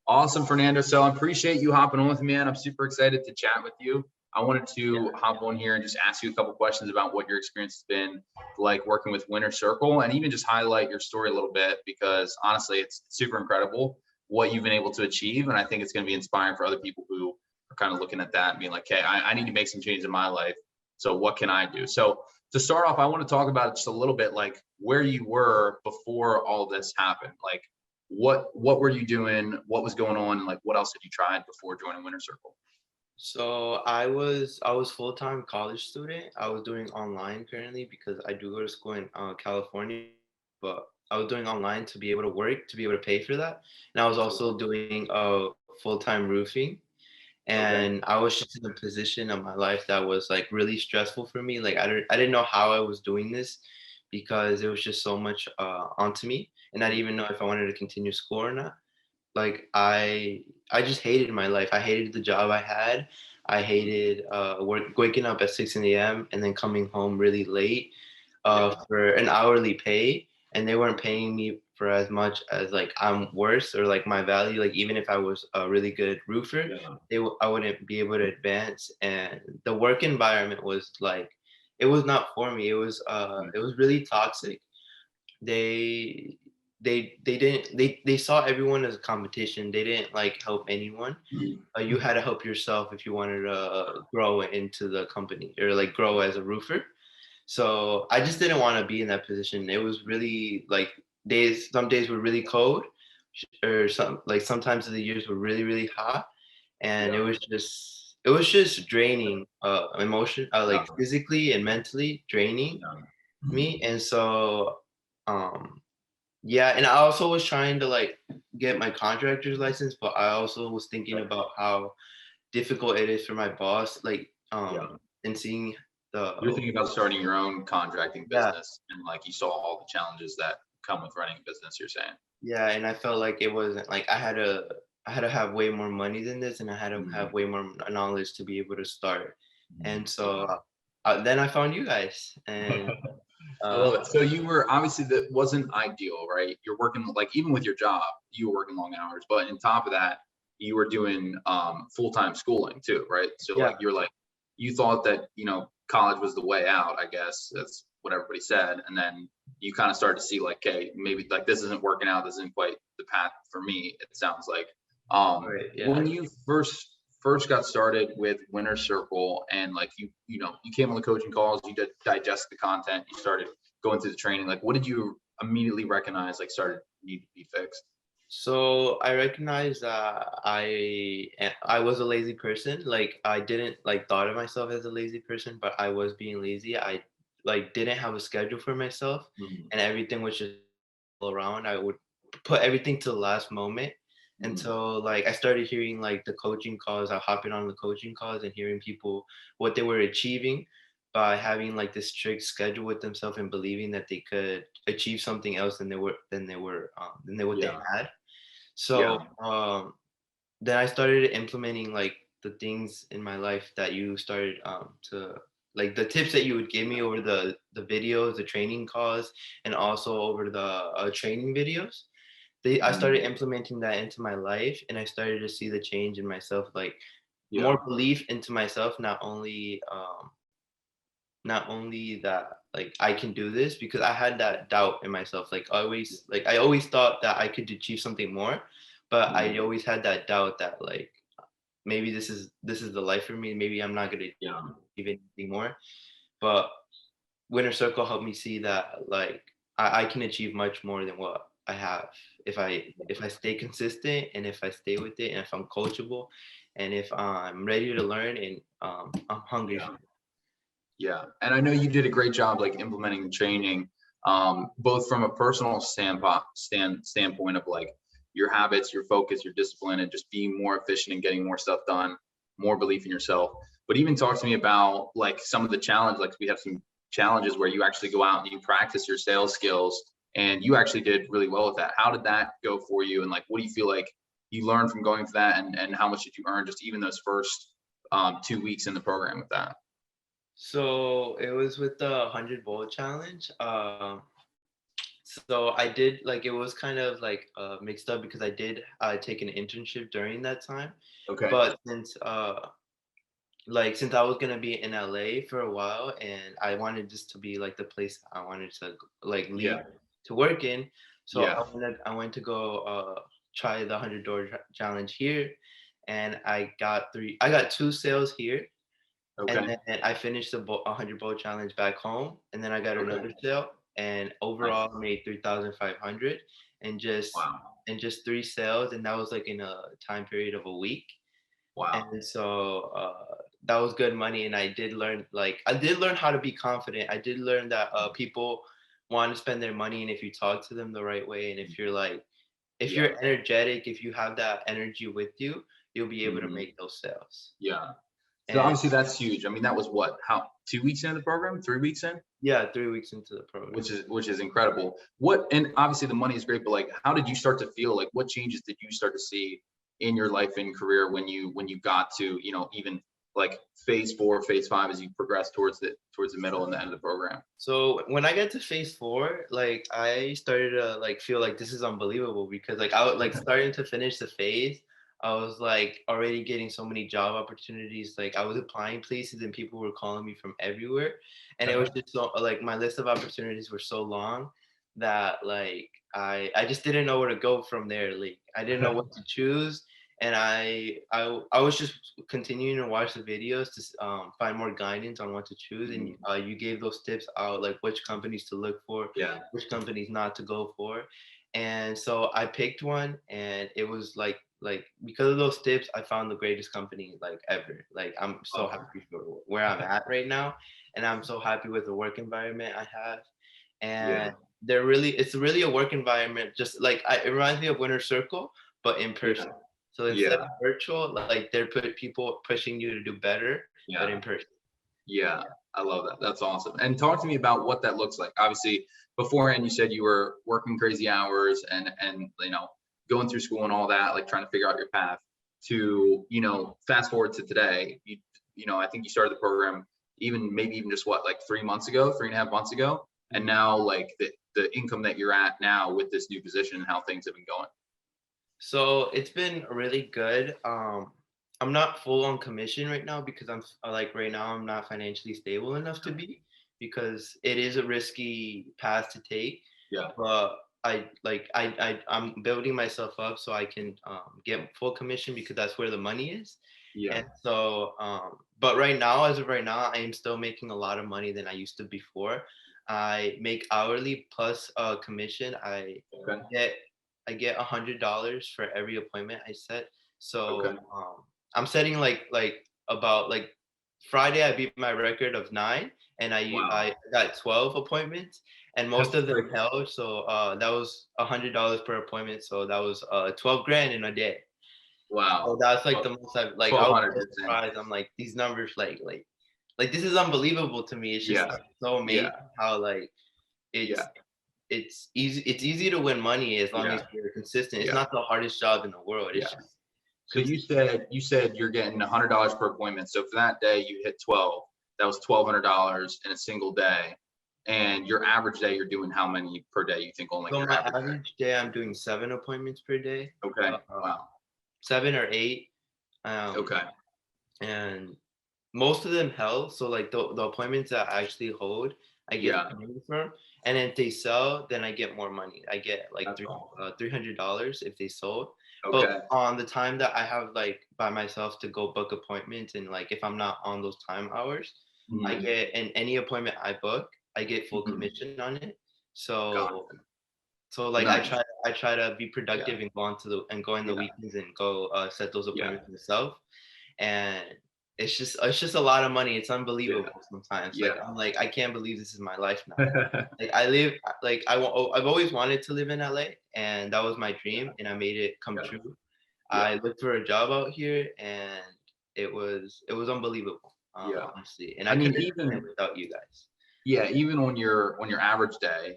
Awesome, Fernando. So I appreciate you hopping on with me, man. I'm super excited to chat with you. I wanted to hop on here and just ask you a couple questions about what your experience has been like working with Winner Circle, and even just highlight your story a little bit, because honestly, it's super incredible what you've been able to achieve. And I think it's going to be inspiring for other people who are kind of looking at that and being like, hey, I need to make some changes in my life. So what can I do? So to start off, I want to talk about just a little bit like where you were before all this happened. Like, what were you doing? What was going on? And like, what else had you tried before joining Winner Circle? So I was full-time college student. I was doing online currently because I do go to school in California, but I was doing online to be able to work, to be able to pay for that. And I was also doing full-time roofing. And Okay. I was just in a position of my life that was like really stressful for me. Like I didn't know how I was doing this because it was just so much onto me, and I didn't even know if I wanted to continue school or not. Like I just hated my life. I hated the job I had. I hated waking up at 6 a.m. and then coming home really late Yeah. for an hourly pay, and they weren't paying me for as much as like I'm worth or like my value. Like even if I was a really good roofer, Yeah. I wouldn't be able to advance. And the work environment was like it was not for me. It was really toxic. They they didn't they saw everyone as a competition. They didn't like help anyone. You had to help yourself if you wanted to grow into the company or like grow as a roofer. So I just didn't want to be in that position. It was really like some days were really cold, or sometimes the years were really, really hot. And Yeah. it was just draining, Yeah. like physically and mentally draining Yeah. me. And so, um, yeah, and I also was trying to like get my contractor's license, but I also was thinking Okay. about how difficult it is for my boss, like, Yeah. and seeing You're the thinking about starting your own contracting yeah, business, and like you saw all the challenges that come with running a business, you're saying. yeah, and I felt like it wasn't like I had to have way more money than this, and I had to have Mhm. way more knowledge to be able to start. And so Okay. then I found you guys, and I uh, love it. So you were obviously, that wasn't ideal, right? You're working like, even with your job, you were working long hours, but on top of that, you were doing full-time schooling too, right? So yeah, like you're like, you thought that, college was the way out, I guess. That's what everybody said. And then you kind of started to see like, okay, maybe like this isn't working out, this isn't quite the path for me, it sounds like. right, yeah. When you first got started with Winner Circle, and like you came on the coaching calls, you did digest the content, you started going through the training, like what did you immediately recognize like started need to be fixed? So I recognized that I was a lazy person. Like I didn't like thought of myself as a lazy person, but I was being lazy. I like didn't have a schedule for myself, Mhm. and everything was just all around. I would put everything to the last moment Mhm. until like I started hearing like the coaching calls. I hopping on the coaching calls and hearing people what they were achieving by having like this strict schedule with themselves and believing that they could achieve something else than they what they Yeah. had. So, Yeah. then I started implementing like the things in my life that you started to like the tips that you would give me over the videos, the training calls, and also over the training videos. I started Mhm. implementing that into my life, and I started to see the change in myself, like more Yeah. belief into myself, not only that like I can do this because I had that doubt in myself. Like I always thought that I could achieve something more, but I Mhm. always had that doubt that like maybe this is the life for me. Maybe I'm not gonna Yeah. achieve anything more. But Winter Circle helped me see that like I can achieve much more than what I have if I stay consistent and if I stay with it and if I'm coachable and if I'm ready to learn and I'm hungry for Yeah. it. Yeah, and I know you did a great job like implementing the training, both from a personal standpoint of like your habits, your focus, your discipline, and just being more efficient and getting more stuff done, more belief in yourself. But even talk to me about like some of the challenge. Like we have some challenges where you actually go out and you practice your sales skills, and you actually did really well with that. How did that go for you? And like, what do you feel like you learned from going through that, and how much did you earn just even those first 2 weeks in the program with that? So it was with the 100 bowl challenge. So I did like, it was kind of like mixed up because I did take an internship during that time. Okay. But since I was gonna be in LA for a while and I wanted this to be like the place I wanted to like leave Yeah. to work in, so Yeah. I went to go try the $100 challenge here, and I got two sales here, and Okay. then I finished the 100 bowl challenge back home, and then I got Okay. another sale, and Nice. overall I made 3,500 and just Wow. three sales, and that was like in a time period of a week. Wow. And so that was good money, and I did learn how to be confident. I did learn that people want to spend their money, and if you talk to them the right way, and if Yeah. you're energetic, if you have that energy with you, you'll be able to Mhm. make those sales. Yeah. So And obviously that's huge. I mean, that was what, how, 2 weeks into the program, 3 weeks in, yeah, 3 weeks into the program. which is incredible. What, and obviously the money is great, but like, how did you start to feel? Like, what changes did you start to see in your life and career when you got to, even like phase 4, phase 5, as you progress towards the middle and the end of the program? So when I got to phase 4, like I started to like feel like this is unbelievable because like I was like starting to finish the phase. I was like already getting so many job opportunities. Like I was applying places and people were calling me from everywhere. And it was just so like my list of opportunities were so long that like I just didn't know where to go from there. Like I didn't know what to choose. And I was just continuing to watch the videos to find more guidance on what to choose. And you gave those tips out, like which companies to look for, Yeah. which companies not to go for. And so I picked one, and it was like because of those tips, I found the greatest company like ever. Like I'm so Awesome. happy for where I'm at right now, and I'm so happy with the work environment I have. Yeah. And it's really a work environment, just like it reminds me of Winner Circle, but in Yeah. person. So instead Yeah. of virtual, like they're people pushing you to do better, but Yeah. in person. Yeah, I love that. That's awesome. And talk to me about what that looks like. Obviously, beforehand you said you were working crazy hours and going through school and all that, like trying to figure out your path to, fast forward to today. I think you started the program maybe even just what, like 3 months ago, 3.5 months ago. And Mhm. now like the income that you're at now with this new position and how things have been going. So it's been really good. I'm not full on commission right now because like right now I'm not financially stable enough to be, because it is a risky path to take. Yeah. But I'm building myself up so I can get full commission because that's where the money is. Yeah. And so, but right now, as of right now, I am still making a lot of money than I used to before. I make hourly plus commission. Okay. get I get $100 for every appointment I set. So Okay. I'm setting like about like Friday I beat my record of 9, and I Wow. got 12 appointments, and most That's of them great. held. So that was $100 per appointment. So that was 12 grand in a day. So Wow. that's like the most I've like. I was so 1,200%. surprised. I'm like, these numbers like this is unbelievable to me. It's just Yeah. so Yeah. amazing how like Yeah. it's it's easy to win money as long as Yeah. you're consistent. It's Yeah. not the hardest job in the world. Yeah. It's just So you said you're getting $100 per appointment. So for that day you hit 12. That was $1,200 in a single day. And your average day, you're doing how many per day? You think on like so your my average day? average day I'm doing 7 appointments per day, Okay. uh, Wow. 7 or 8, um, Okay. and most of them held. So like the appointments that I actually hold, I get Yeah. money from, and if they sell, then I get more money. I get like That's awesome. $300 if they sold. But Okay. on the time that I have like by myself to go book appointments, and like if I'm not on those time hours, I Mhm. get in any appointment I book, I get full Mhm. commission on it. Got So it. like Nice. I try to be Yeah. productive and go in the Yeah. weekends and go set those Yeah. appointments myself. And it's just a lot of money. It's Yeah. unbelievable sometimes. Like Yeah. I'm like, I can't believe this is my life now. Like I live like I've always wanted to live in LA, and that was my dream, and I made it come Yeah. true. Yeah. I looked for a job out here, and it was unbelievable, Yeah. honestly. And I I mean, couldn't have done it even without you guys. yeah, even on your average day,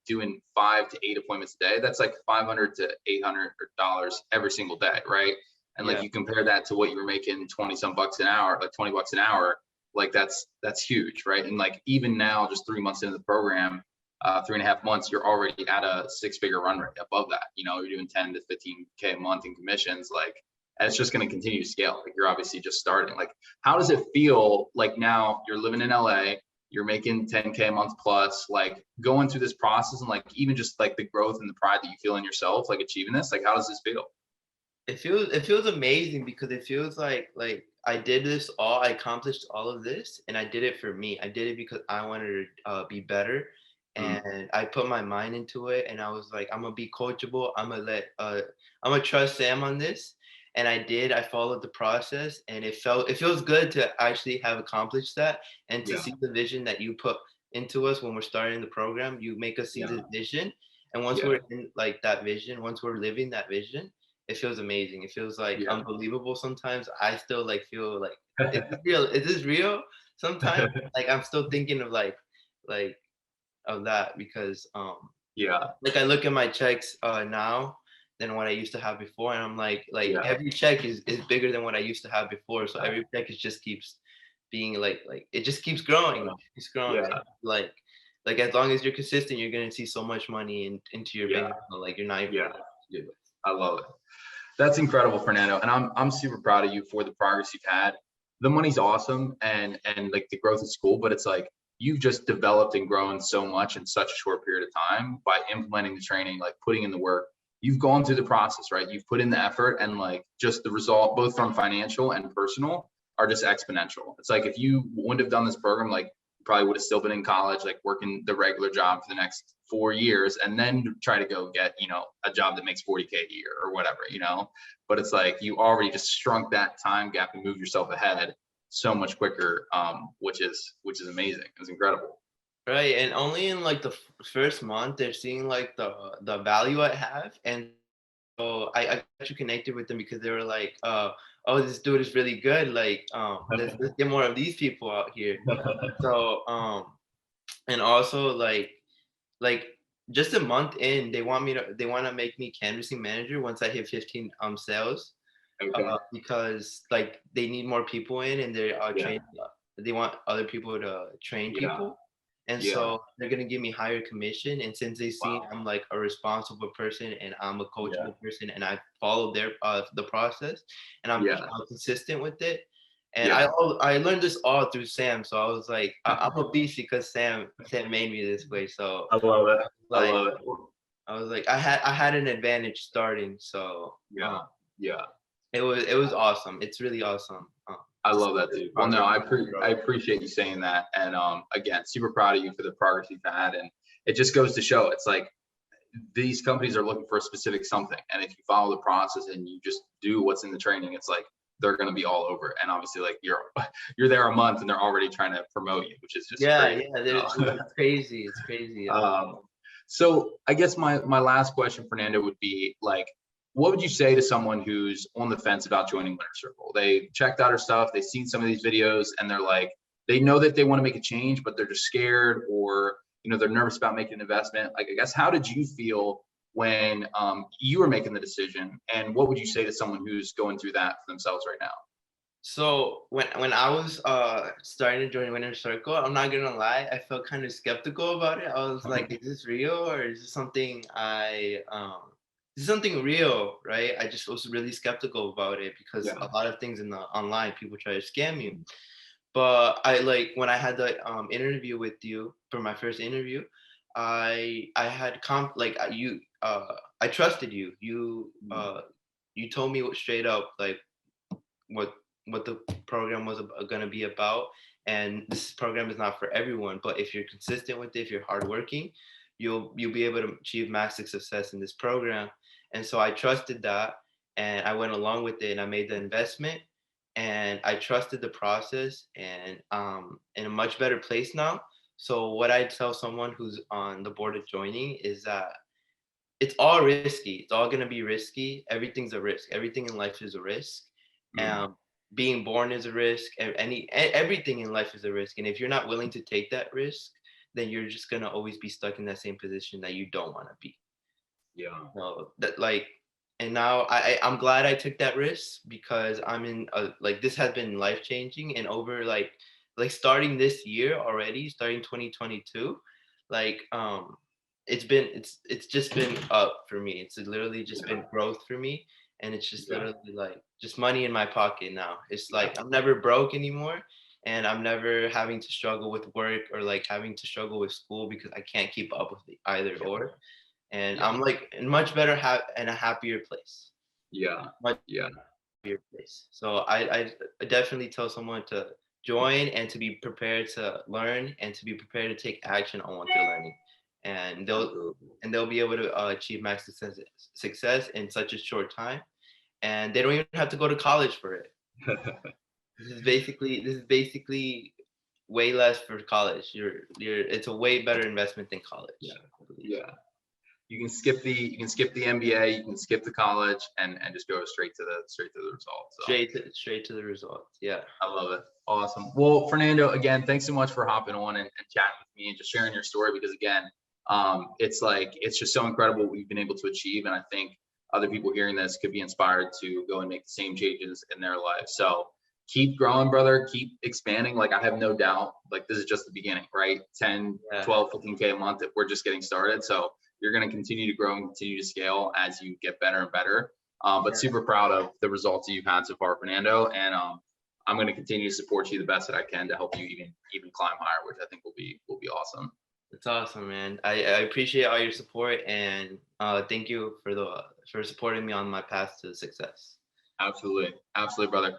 doing 5 to 8 appointments a day, that's like $500 to $800 every single day, right? And like Yeah. you compare that to what you were making 20 some bucks an hour, like 20 bucks an hour, like that's huge, right? And like even now, just 3 months into the program, 3.5 months, you're already at a 6-figure run rate above that. You know, you're doing 10 to 15K a month in commissions, like, and it's just going to continue to scale. Like, you're obviously just starting. Like, how does it feel like now you're living in LA, you're making 10K a month plus, like going through this process, and like even just like the growth and the pride that you feel in yourself, like achieving this, like how does this feel? It feels amazing because it feels like I did this all, I accomplished all of this, and I did it for me. I did it because I wanted to be better, Mm, and I put my mind into it, and I was like, I'm gonna be coachable. I'm gonna trust Sam on this, and I did. I followed the process, and it feels good to actually have accomplished that, and to yeah, see the vision that you put into us when we're starting the program. You make us see yeah, the vision, and once yeah, we're in like that vision, once we're living that vision, it feels amazing. It feels like yeah. unbelievable sometimes. I still like feel like, is this real? Is this real? Sometimes like I'm still thinking of like of that because Yeah, like I look at my checks now than what I used to have before, and I'm like yeah, every check is bigger than what I used to have before. So every check is just keeps being like it just keeps growing. It keeps growing. yeah, Like as long as you're consistent, you're gonna see so much money into your yeah, bank account. Like you're not even yeah. gonna do it. I love it. That's incredible, Fernando, and I'm super proud of you for the progress you've had. The money's awesome, and like the growth is cool, but it's like you've just developed and grown so much in such a short period of time by implementing the training, like putting in the work. You've gone through the process, right? You've put in the effort, and like just the result, both from financial and personal, are just exponential. It's like if you wouldn't have done this program, like you probably would have still been in college, like working the regular job for the next 4 years, and then try to go get, you know, a job that makes 40K a year or whatever, you know. But it's like you already just shrunk that time gap and moved yourself ahead so much quicker, which is amazing. It's incredible. Right, and only in like the first month they're seeing like the value I have, and so I got you connected with them because they were like, oh, this dude is really good. Like, let's get more of these people out here. So, and also like just a month in, they want to make me canvassing manager once I hit 15 sales, Okay. because like they need more people in, and they are Yeah. training. They want other people to train Yeah. people, and Yeah. so they're gonna give me higher commission. And since they see Wow. I'm like a responsible person and I'm a Yeah. coachable person, and I follow their the process, and Yeah. I'm consistent with it. And Yeah. I learned this all through Sam. So I was like, I'm a beast because Sam made me this way. So I love it. I like love it. I was like I had an advantage starting. So Yeah. Yeah. it was awesome. It's really awesome. I To see love that, this dude. Well, no, progress I grow. appreciate you saying that, and again, super proud of you for the progress you've had, and it just goes to show it's like these companies are looking for a specific something, and if you follow the process and you just do what's in the training, it's like they're going to be all over it. And obviously, like you're there a month and they're already trying to promote you, which is just Yeah, crazy. yeah. You know? It's crazy. It's crazy. So I guess my last question, Fernando, would be like, what would you say to someone who's on the fence about joining Winner Circle? They checked out our stuff, they've seen some of these videos, and they're like, they know that they want to make a change, but they're just scared, or you know, they're nervous about making an investment. Like, I guess, how did you feel when you were making the decision, and what would you say to someone who's going through that for themselves right now? So when I was starting to join Winner Circle, I'm not gonna lie, I felt kind of skeptical about it. I was like, is this real, or is this something is this something real, right? I just was really skeptical about it because Yeah. a lot of things in the online people try to scam you. But I like when I had the interview with you for my first interview, I had like I trusted you. You told me straight up like what the program was going to be about, and this program is not for everyone, but if you're consistent with it, if you're hardworking, you'll be able to achieve massive success in this program. And so I trusted that, and I went along with it, and I made the investment, and I trusted the process, and in a much better place now. So what I tell someone who's on the board of joining is that it's all risky. It's all going to be risky. Everything's a risk. Everything in life is a risk. Mm, Um, Being born is a risk. Everything in life is a risk. And if you're not willing to take that risk, then you're just going to always be stuck in that same position that you don't want to be. yeah. No, that like, and now I'm glad I took that risk because I'm in a, like this has been life changing, and over like starting this year already, starting 2022, like it's just been up for me. It's literally just Yeah. been growth for me, and it's just Yeah. literally like just money in my pocket now. It's Yeah. like I'm never broke anymore, and I'm never having to struggle with work or like having to struggle with school because I can't keep up with it either Yeah. or. And Yeah. I'm like in much better in a happier place. Yeah. Much Yeah. happier place. So I definitely tell someone to join and to be prepared to learn and to be prepared to take action on what they're learning. And Absolutely. they'll be able to achieve max success in such a short time. And they don't even have to go to college for it. This is basically way less for college. It's a way better investment than Yeah. college, I believe. Yeah. You can skip the MBA, you can skip the college, and just go straight to the results. So Straight to the results. Yeah. I love it. Awesome. Well, Fernando, again, thanks so much for hopping on and chatting with me and just sharing your story, because again, it's like, it's just so incredible what you've been able to achieve. And I think other people hearing this could be inspired to go and make the same changes in their life. So keep growing, brother, keep expanding. Like, I have no doubt, like, this is just the beginning, right? 10, Yeah. 12, 15K a month if we're just getting started. So you're going to continue to grow and continue to scale as you get better and better. But super proud of the results that you've had so far, Fernando. And I'm going to continue to support you the best that I can to help you even climb higher, which I think will be awesome. It's awesome, man. I appreciate all your support, and thank you for supporting me on my path to success. Absolutely, absolutely, brother.